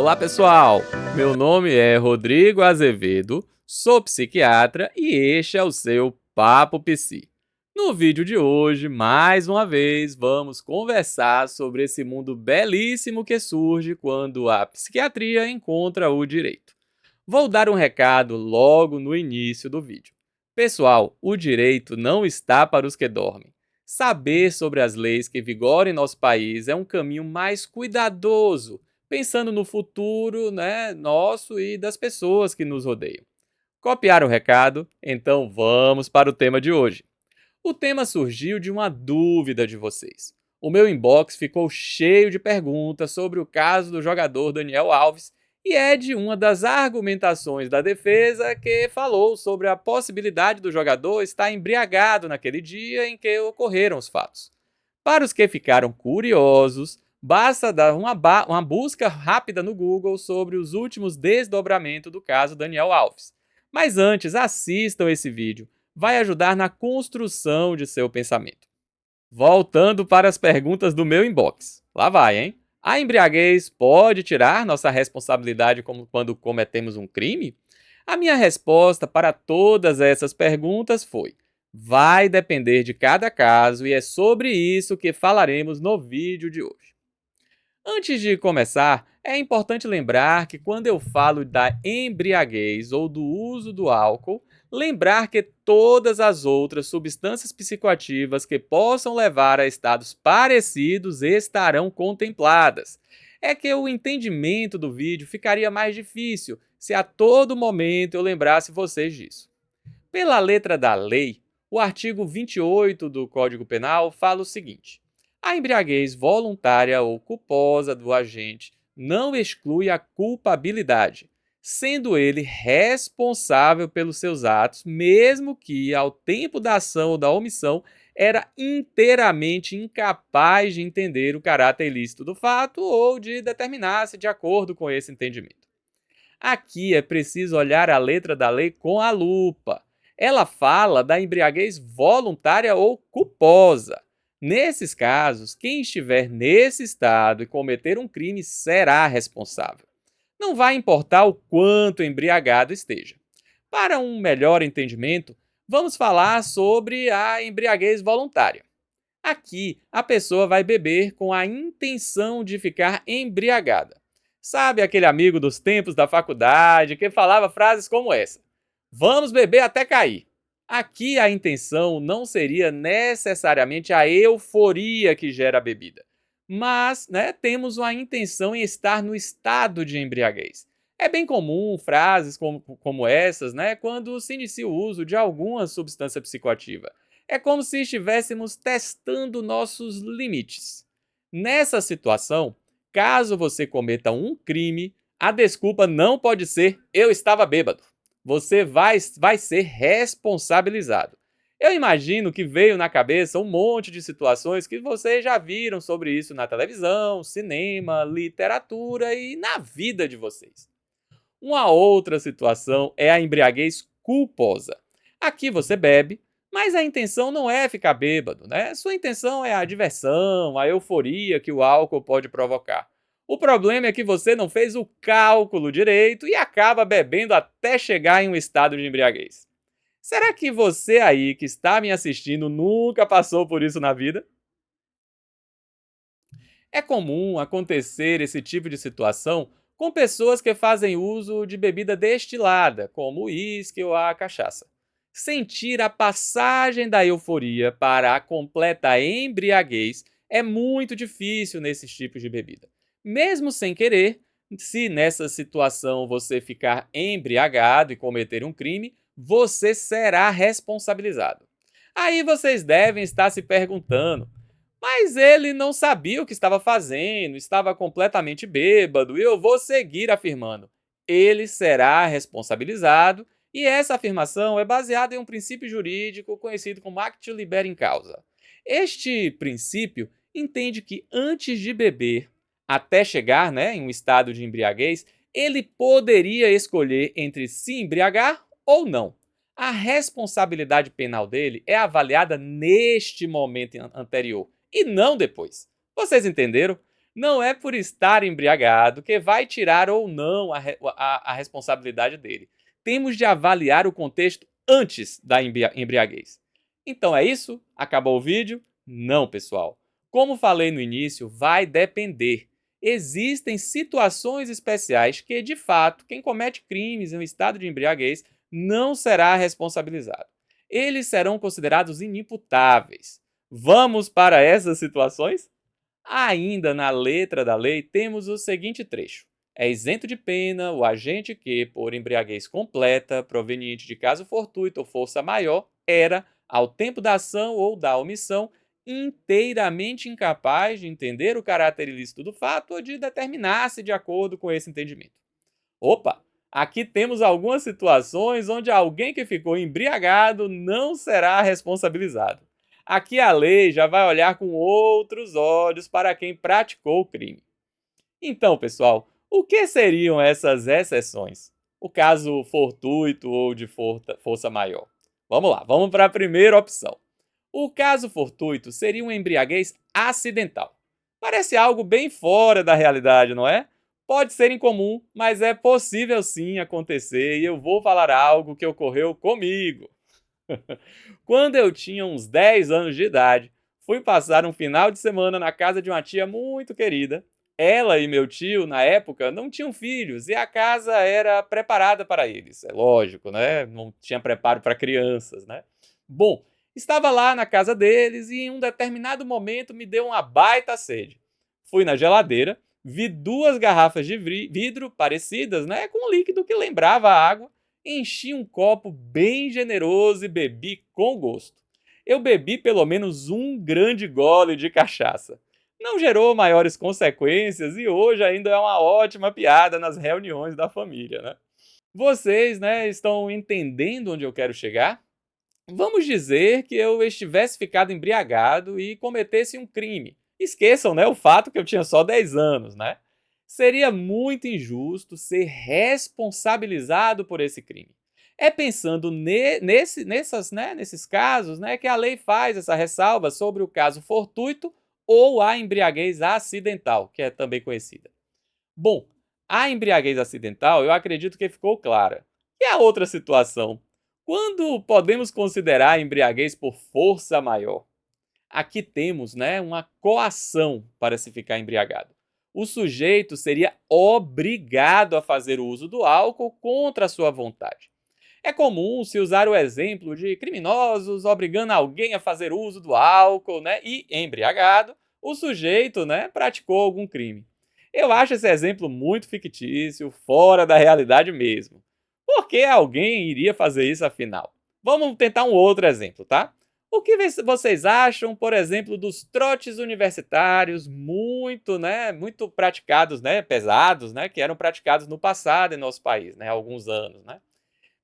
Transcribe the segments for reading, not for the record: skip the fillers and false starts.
Olá, pessoal! Meu nome é Rodrigo Azevedo, sou psiquiatra e este é o seu Papo Psi. No vídeo de hoje, mais uma vez, vamos conversar sobre esse mundo belíssimo que surge quando a psiquiatria encontra o direito. Vou dar um recado logo no início do vídeo. Pessoal, o direito não está para os que dormem. Saber sobre as leis que vigoram em nosso país é um caminho mais cuidadoso, pensando no futuro, nosso e das pessoas que nos rodeiam. Copiar o recado? Então vamos para o tema de hoje. O tema surgiu de uma dúvida de vocês. O meu inbox ficou cheio de perguntas sobre o caso do jogador Daniel Alves e é de uma das argumentações da defesa que falou sobre a possibilidade do jogador estar embriagado naquele dia em que ocorreram os fatos. Para os que ficaram curiosos, basta dar uma busca rápida no Google sobre os últimos desdobramentos do caso Daniel Alves. Mas antes, assistam esse vídeo. Vai ajudar na construção de seu pensamento. Voltando para as perguntas do meu inbox. Lá vai, hein? A embriaguez pode tirar nossa responsabilidade quando cometemos um crime? A minha resposta para todas essas perguntas foi: vai depender de cada caso e é sobre isso que falaremos no vídeo de hoje. Antes de começar, é importante lembrar que quando eu falo da embriaguez ou do uso do álcool, lembrar que todas as outras substâncias psicoativas que possam levar a estados parecidos estarão contempladas. É que o entendimento do vídeo ficaria mais difícil se a todo momento eu lembrasse vocês disso. Pela letra da lei, o artigo 28 do Código Penal fala o seguinte: a embriaguez voluntária ou culposa do agente não exclui a culpabilidade, sendo ele responsável pelos seus atos, mesmo que, ao tempo da ação ou da omissão, era inteiramente incapaz de entender o caráter ilícito do fato ou de determinar-se de acordo com esse entendimento. Aqui é preciso olhar a letra da lei com a lupa. Ela fala da embriaguez voluntária ou culposa. Nesses casos, quem estiver nesse estado e cometer um crime será responsável. Não vai importar o quanto embriagado esteja. Para um melhor entendimento, vamos falar sobre a embriaguez voluntária. Aqui, a pessoa vai beber com a intenção de ficar embriagada. Sabe aquele amigo dos tempos da faculdade que falava frases como essa: vamos beber até cair. Aqui a intenção não seria necessariamente a euforia que gera a bebida, mas temos uma intenção em estar no estado de embriaguez. É bem comum frases como essas quando se inicia o uso de alguma substância psicoativa. É como se estivéssemos testando nossos limites. Nessa situação, caso você cometa um crime, a desculpa não pode ser "eu estava bêbado". Você vai ser responsabilizado. Eu imagino que veio na cabeça um monte de situações que vocês já viram sobre isso na televisão, cinema, literatura e na vida de vocês. Uma outra situação é a embriaguez culposa. Aqui você bebe, mas a intenção não é ficar bêbado, Sua intenção é a diversão, a euforia que o álcool pode provocar. O problema é que você não fez o cálculo direito e acaba bebendo até chegar em um estado de embriaguez. Será que você aí que está me assistindo nunca passou por isso na vida? É comum acontecer esse tipo de situação com pessoas que fazem uso de bebida destilada, como o uísque ou a cachaça. Sentir a passagem da euforia para a completa embriaguez é muito difícil nesses tipos de bebida. Mesmo sem querer, se nessa situação você ficar embriagado e cometer um crime, você será responsabilizado. Aí vocês devem estar se perguntando: mas ele não sabia o que estava fazendo, estava completamente bêbado, e eu vou seguir afirmando: ele será responsabilizado, e essa afirmação é baseada em um princípio jurídico conhecido como actio libera in causa. Este princípio entende que antes de beber, até chegar em um estado de embriaguez, ele poderia escolher entre se embriagar ou não. A responsabilidade penal dele é avaliada neste momento anterior e não depois. Vocês entenderam? Não é por estar embriagado que vai tirar ou não a responsabilidade dele. Temos de avaliar o contexto antes da embriaguez. Então é isso? Acabou o vídeo? Não, pessoal. Como falei no início, vai depender. Existem situações especiais que, de fato, quem comete crimes em estado de embriaguez não será responsabilizado. Eles serão considerados inimputáveis. Vamos para essas situações? Ainda na letra da lei, temos o seguinte trecho: é isento de pena o agente que, por embriaguez completa, proveniente de caso fortuito ou força maior, era, ao tempo da ação ou da omissão, inteiramente incapaz de entender o caráter ilícito do fato ou de determinar-se de acordo com esse entendimento. Opa! Aqui temos algumas situações onde alguém que ficou embriagado não será responsabilizado. Aqui a lei já vai olhar com outros olhos para quem praticou o crime. Então, pessoal, o que seriam essas exceções? O caso fortuito ou de força maior? Vamos lá, vamos para a primeira opção. O caso fortuito seria uma embriaguez acidental. Parece algo bem fora da realidade, não é? Pode ser incomum, mas é possível sim acontecer e eu vou falar algo que ocorreu comigo. Quando eu tinha uns 10 anos de idade, fui passar um final de semana na casa de uma tia muito querida. Ela e meu tio, na época, não tinham filhos e a casa era preparada para eles. É lógico, né? Não tinha preparo para crianças, né? Bom, estava lá na casa deles e em um determinado momento me deu uma baita sede. Fui na geladeira, vi duas garrafas de vidro parecidas, né, com um líquido que lembrava água. Enchi um copo bem generoso e bebi com gosto. Eu bebi pelo menos um grande gole de cachaça. Não gerou maiores consequências e hoje ainda é uma ótima piada nas reuniões da família, né? Vocês, né, estão entendendo onde eu quero chegar? Vamos dizer que eu estivesse ficado embriagado e cometesse um crime. Esqueçam, né, o fato que eu tinha só 10 anos, né? Seria muito injusto ser responsabilizado por esse crime. É pensando nesses casos, né, que a lei faz essa ressalva sobre o caso fortuito ou a embriaguez acidental, que é também conhecida. Bom, a embriaguez acidental eu acredito que ficou clara. E a outra situação? Quando podemos considerar a embriaguez por força maior? Aqui temos, né, uma coação para se ficar embriagado. O sujeito seria obrigado a fazer o uso do álcool contra a sua vontade. É comum se usar o exemplo de criminosos obrigando alguém a fazer uso do álcool, né, e, embriagado, o sujeito, né, praticou algum crime. Eu acho esse exemplo muito fictício, fora da realidade mesmo. Por que alguém iria fazer isso afinal? Vamos tentar um outro exemplo, tá? O que vocês acham, por exemplo, dos trotes universitários muito praticados, né, pesados, né, que eram praticados no passado em nosso país, né, há alguns anos, né?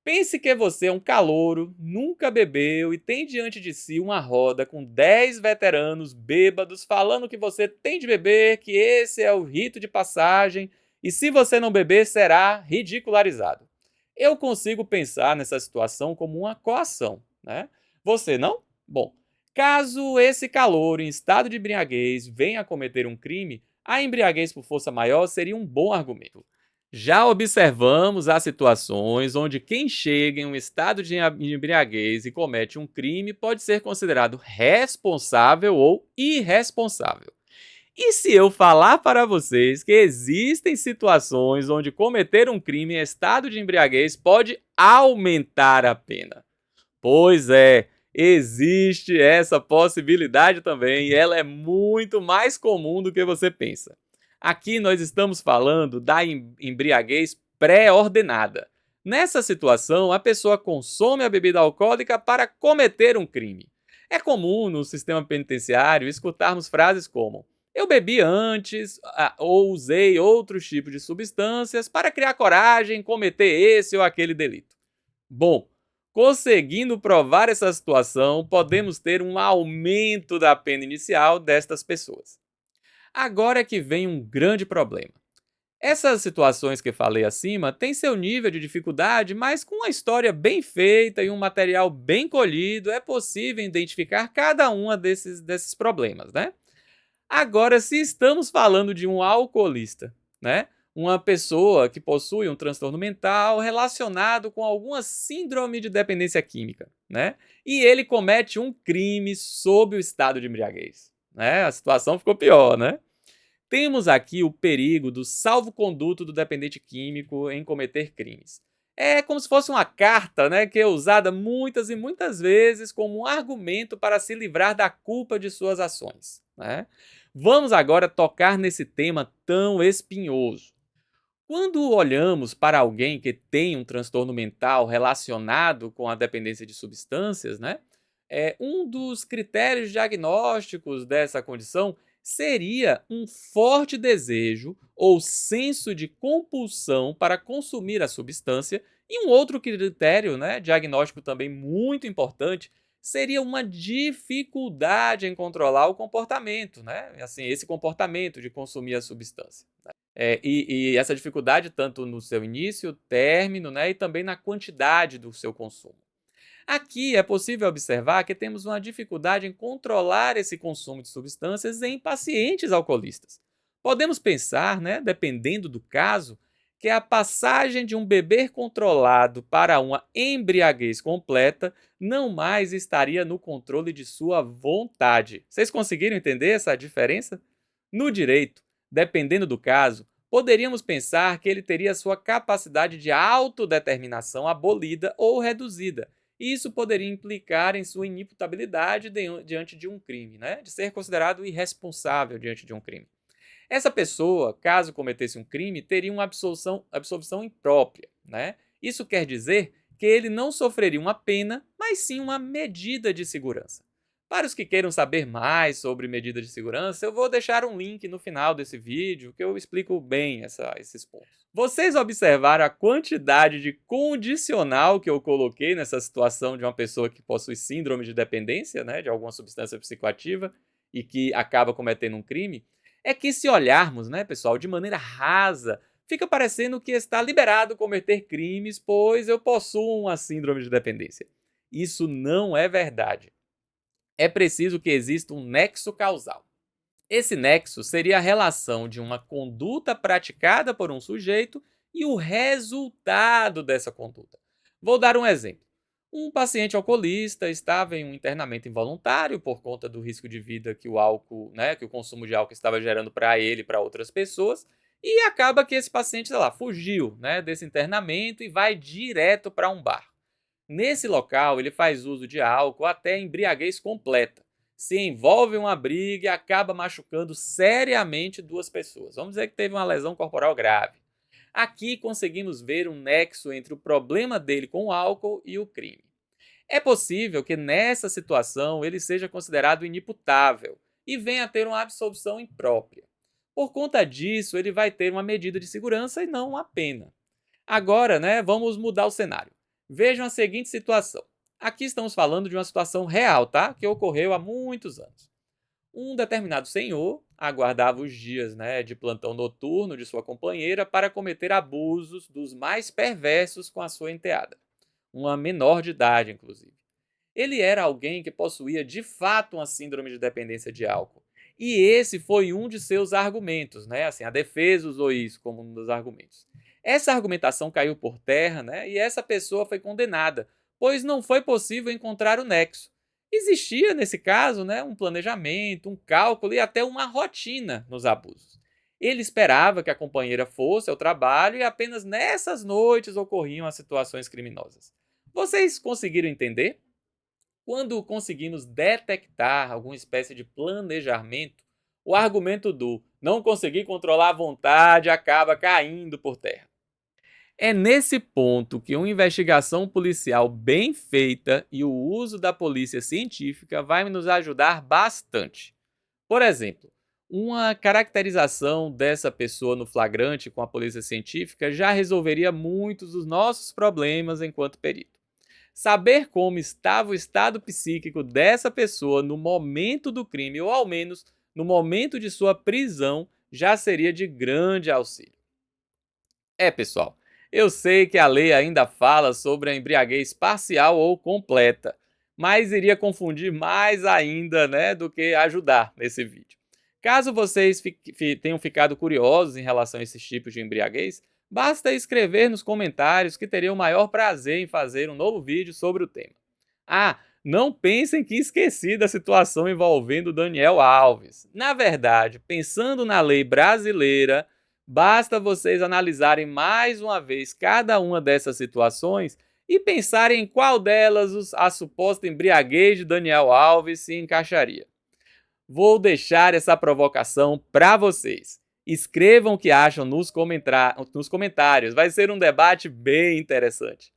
Pense que você é um calouro, nunca bebeu e tem diante de si uma roda com 10 veteranos bêbados falando que você tem de beber, que esse é o rito de passagem e se você não beber será ridicularizado. Eu consigo pensar nessa situação como uma coação, né? Você não? Bom, caso esse calouro em estado de embriaguez venha a cometer um crime, a embriaguez por força maior seria um bom argumento. Já observamos as situações onde quem chega em um estado de embriaguez e comete um crime pode ser considerado responsável ou irresponsável. E se eu falar para vocês que existem situações onde cometer um crime em estado de embriaguez pode aumentar a pena? Pois é, existe essa possibilidade também e ela é muito mais comum do que você pensa. Aqui nós estamos falando da embriaguez pré-ordenada. Nessa situação, a pessoa consome a bebida alcoólica para cometer um crime. É comum no sistema penitenciário escutarmos frases como: eu bebi antes ou usei outros tipos de substâncias para criar coragem em cometer esse ou aquele delito. Bom, conseguindo provar essa situação, podemos ter um aumento da pena inicial destas pessoas. Agora é que vem um grande problema. Essas situações que falei acima têm seu nível de dificuldade, mas com uma história bem feita e um material bem colhido, é possível identificar cada uma desses problemas, né? Agora, se estamos falando de um alcoolista, né? Uma pessoa que possui um transtorno mental relacionado com alguma síndrome de dependência química, né? E ele comete um crime sob o estado de embriaguez, né? A situação ficou pior, né? Temos aqui o perigo do salvo-conduto do dependente químico em cometer crimes. É como se fosse uma carta, né, que é usada muitas e muitas vezes como um argumento para se livrar da culpa de suas ações, né? Vamos agora tocar nesse tema tão espinhoso. Quando olhamos para alguém que tem um transtorno mental relacionado com a dependência de substâncias, né, um dos critérios diagnósticos dessa condição seria um forte desejo ou senso de compulsão para consumir a substância, e um outro critério, né, diagnóstico também muito importante seria uma dificuldade em controlar o comportamento, né, assim, esse comportamento de consumir a substância. E essa dificuldade tanto no seu início, término, né, e também na quantidade do seu consumo. Aqui é possível observar que temos uma dificuldade em controlar esse consumo de substâncias em pacientes alcoolistas. Podemos pensar, né, dependendo do caso, que a passagem de um beber controlado para uma embriaguez completa não mais estaria no controle de sua vontade. Vocês conseguiram entender essa diferença? No direito, dependendo do caso, poderíamos pensar que ele teria sua capacidade de autodeterminação abolida ou reduzida. Isso poderia implicar em sua inimputabilidade diante de um crime, né? De ser considerado irresponsável diante de um crime. Essa pessoa, caso cometesse um crime, teria uma absolvição imprópria, né? Isso quer dizer que ele não sofreria uma pena, mas sim uma medida de segurança. Para os que queiram saber mais sobre medida de segurança, eu vou deixar um link no final desse vídeo que eu explico bem esses pontos. Vocês observaram a quantidade de condicional que eu coloquei nessa situação de uma pessoa que possui síndrome de dependência, né, de alguma substância psicoativa e que acaba cometendo um crime? É que se olharmos, né, pessoal, de maneira rasa, fica parecendo que está liberado cometer crimes, pois eu possuo uma síndrome de dependência. Isso não é verdade. É preciso que exista um nexo causal. Esse nexo seria a relação de uma conduta praticada por um sujeito e o resultado dessa conduta. Vou dar um exemplo. Um paciente alcoolista estava em um internamento involuntário por conta do risco de vida que o álcool, né, que o consumo de álcool estava gerando para ele e para outras pessoas, e acaba que esse paciente, sei lá, fugiu, né, desse internamento e vai direto para um bar. Nesse local, ele faz uso de álcool até embriaguez completa, se envolve em uma briga e acaba machucando seriamente duas pessoas. Vamos dizer que teve uma lesão corporal grave. Aqui conseguimos ver um nexo entre o problema dele com o álcool e o crime. É possível que nessa situação ele seja considerado inimputável e venha a ter uma absolvição imprópria. Por conta disso, ele vai ter uma medida de segurança e não uma pena. Agora, né, vamos mudar o cenário. Vejam a seguinte situação. Aqui estamos falando de uma situação real, tá? Que ocorreu há muitos anos. Um determinado senhor aguardava os dias, né, de plantão noturno de sua companheira para cometer abusos dos mais perversos com a sua enteada, uma menor de idade, inclusive. Ele era alguém que possuía de fato uma síndrome de dependência de álcool. E esse foi um de seus argumentos, né? Assim, a defesa usou isso como um dos argumentos. Essa argumentação caiu por terra, né? E essa pessoa foi condenada, pois não foi possível encontrar o nexo. Existia, nesse caso, né, um planejamento, um cálculo e até uma rotina nos abusos. Ele esperava que a companheira fosse ao trabalho e apenas nessas noites ocorriam as situações criminosas. Vocês conseguiram entender? Quando conseguimos detectar alguma espécie de planejamento, o argumento do não conseguir controlar a vontade acaba caindo por terra. É nesse ponto que uma investigação policial bem feita e o uso da polícia científica vai nos ajudar bastante. Por exemplo, uma caracterização dessa pessoa no flagrante com a polícia científica já resolveria muitos dos nossos problemas enquanto perito. Saber como estava o estado psíquico dessa pessoa no momento do crime, ou ao menos no momento de sua prisão, já seria de grande auxílio. Pessoal, eu sei que a lei ainda fala sobre a embriaguez parcial ou completa, mas iria confundir mais ainda, né, do que ajudar nesse vídeo. Caso vocês tenham ficado curiosos em relação a esses tipos de embriaguez, basta escrever nos comentários que terei o maior prazer em fazer um novo vídeo sobre o tema. Ah, não pensem que esqueci da situação envolvendo Daniel Alves. Na verdade, pensando na lei brasileira, basta vocês analisarem mais uma vez cada uma dessas situações e pensarem em qual delas a suposta embriaguez de Daniel Alves se encaixaria. Vou deixar essa provocação para vocês. Escrevam o que acham nos comentários, vai ser um debate bem interessante.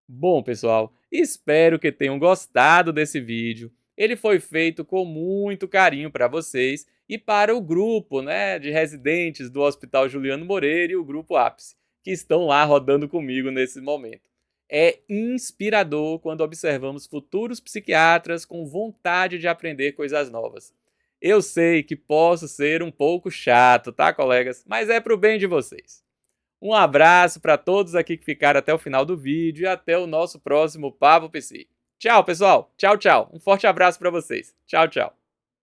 Bom, pessoal, espero que tenham gostado desse vídeo. Ele foi feito com muito carinho para vocês e para o grupo, de residentes do Hospital Juliano Moreira e o Grupo Ápice, que estão lá rodando comigo nesse momento. É inspirador quando observamos futuros psiquiatras com vontade de aprender coisas novas. Eu sei que posso ser um pouco chato, tá, colegas? Mas é pro bem de vocês. Um abraço para todos aqui que ficaram até o final do vídeo e até o nosso próximo Papo Psi. Tchau, pessoal. Tchau, tchau. Um forte abraço para vocês. Tchau, tchau.